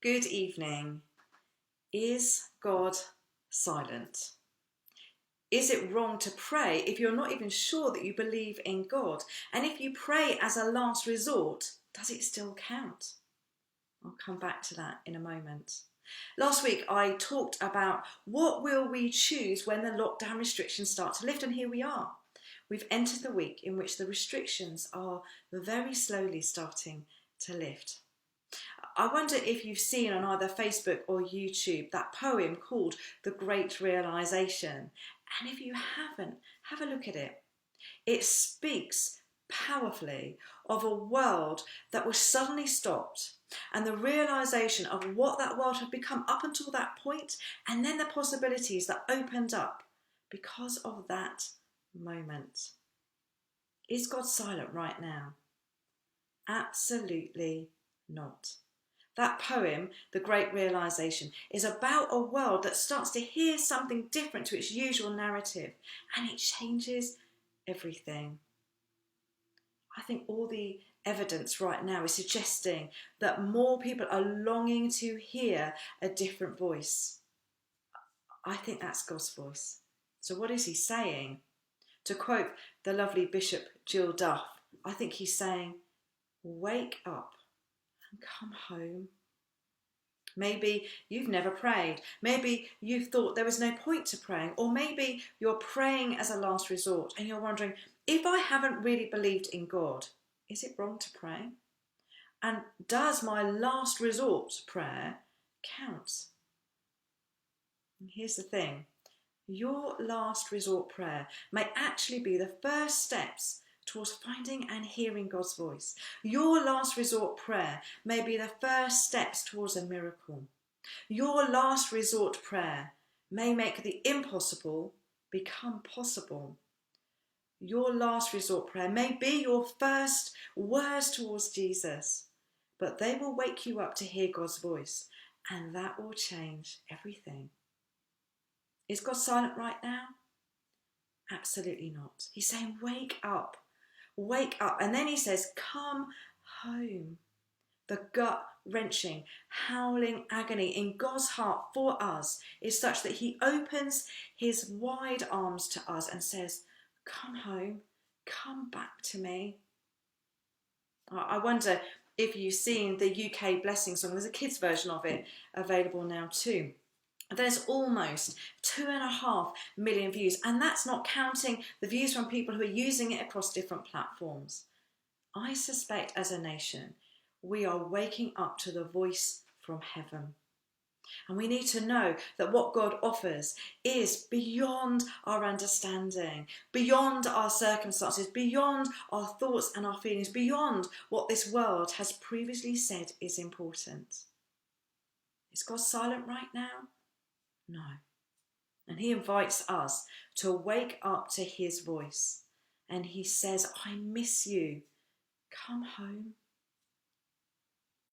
Good evening. Is God silent? Is it wrong to pray if you're not even sure that you believe in God? And if you pray as a last resort, does it still count? I'll come back to that in a moment. Last week I talked about what will we choose when the lockdown restrictions start to lift, and here we are. We've entered the week in which the restrictions are very slowly starting to lift. I wonder if you've seen on either Facebook or YouTube that poem called The Great Realization. And if you haven't, have a look at it. It speaks powerfully of a world that was suddenly stopped and the realization of what that world had become up until that point, and then the possibilities that opened up because of that moment. Is God silent right now? Absolutely not. That poem, The Great Realization, is about a world that starts to hear something different to its usual narrative, and it changes everything. I think all the evidence right now is suggesting that more people are longing to hear a different voice. I think that's God's voice. So what is he saying? To quote the lovely Bishop Jill Duff, I think he's saying, wake up and come home. Maybe you've never prayed. Maybe you've thought there was no point to praying. Or maybe you're praying as a last resort and you're wondering, if I haven't really believed in God, is it wrong to pray? And does my last resort prayer count? And here's the thing. Your last resort prayer may actually be the first steps towards finding and hearing God's voice. Your last resort prayer may be the first steps towards a miracle. Your last resort prayer may make the impossible become possible. Your last resort prayer may be your first words towards Jesus, but they will wake you up to hear God's voice, and that will change everything. Is God silent right now? Absolutely not. He's saying, wake up, wake up. And then he says, come home. The gut-wrenching, howling agony in God's heart for us is such that he opens his wide arms to us and says, come home, come back to me. I wonder if you've seen the UK Blessing song. There's a kids' version of it available now too. There's almost 2.5 million views, and that's not counting the views from people who are using it across different platforms. I suspect as a nation, we are waking up to the voice from heaven. And we need to know that what God offers is beyond our understanding, beyond our circumstances, beyond our thoughts and our feelings, beyond what this world has previously said is important. Is God silent right now? No. And he invites us to wake up to his voice. And he says, I miss you. Come home.